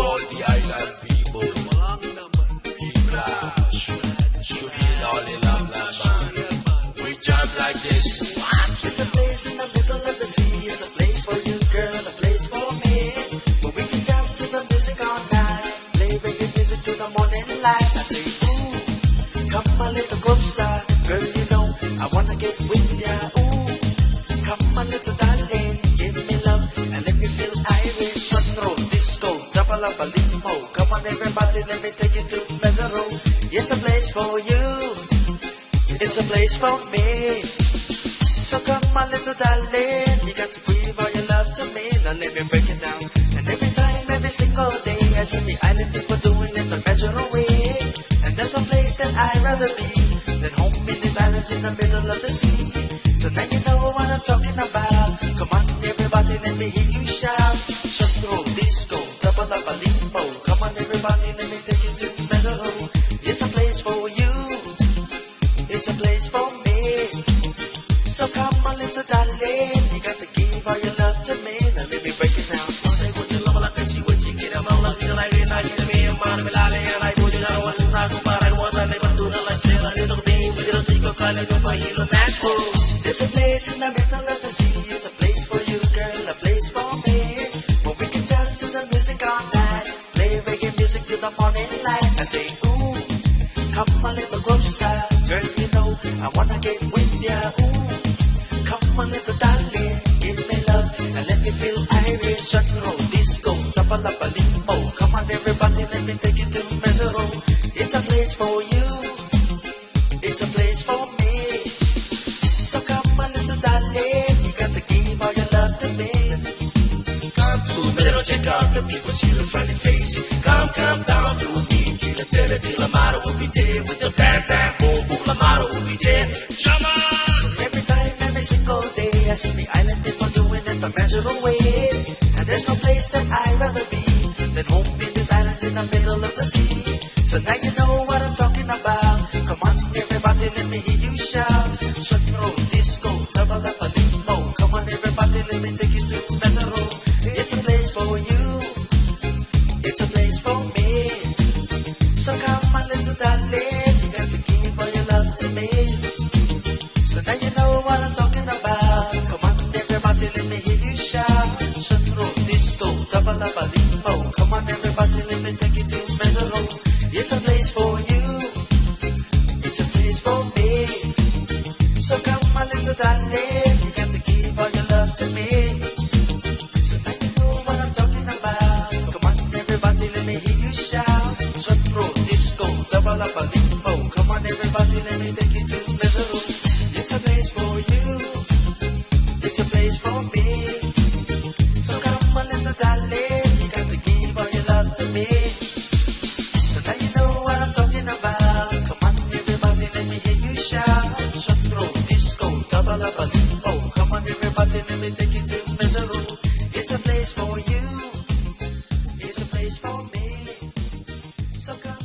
all the island people. People should heal all the love man. We jam like this. It's a place in the middle of the sea. It's a place for you, girl, a place for me. Where we can jump to the music all night. Play reggae music to the morning light. I say, ooh, come a little closer. Girl, you know, I wanna get with ya. Ooh, come a little darling. Give me love and let me feel Irish. Front row, disco, double up a limo. Come on everybody, let me take you to Majuro. It's a place for you. It's a place for me. So come my little darling, you got to give all your love to me. Now let me break it down. And every time, every single day, I see the island people doing it the Majuro way. And there's no place that I'd rather be than home in these islands in the middle of the sea. So now you know what I'm talking about. Come on everybody, let me hear you shout. Shutro, disco, double up a limbo. Come on everybody, let me take you to Majuro. It's a place for you. It's a place for me. So come a little darling, you got to give all your love to me. Now let me break it down. There's a place in the middle of the sea. It's a place for you, girl, a place for me. Where we can jump to the music all night. Play reggae music till the morning light. I say, ooh, come a little closer. Girl, you know, I wanna get with ya. Ooh, come a little darling, give me love and let me feel Irish. Shut roll, disco, double up a limbo. Come on everybody, let me take you to Majuro. It's a place for you. It's a place for me. So come a little darling, you got to give all your love to me. Come to Majuro, check out the people, see the friendly faces. Come down to me, to the terror, till Lamaran will be there with the bang bang boom boom. Lamaran will be there. Come on! Every time, every single day, I see the island people doing it the Majuro way. And there's no place that I'd rather be than home in these islands in the middle of the sea. So now you know what I'm talking about. Come on, everybody, let me hear you shout. Shut roll, disco, double up a limbo. Come on, everybody, let me take you to Majuro. It's a place for you. It's a place for me. So come, my little darling, you got to give all your love to me. So now you know what I'm talking about. Come on, everybody, let me hear you shout. Shut roll, disco, double up a limbo. Come on, everybody, let me take you to Majuro. It's a place for you. It's a place for me. So come, my little darling, you got to give all your love to me. So now you know what I'm talking about. Come on, everybody, let me hear you shout. Shut roll, disco, double up a limbo. Come on, everybody, let me take you to Majuro. It's a place for you. It's a place for me. So come, my little darling, you got to give all your love to me. So now you know what I'm talking about. Come on, everybody, let me hear you shout. Shut roll, disco, double up a limbo. Come on, everybody, let me take you to Majuro. It's a place for you. It's a place for me. So come.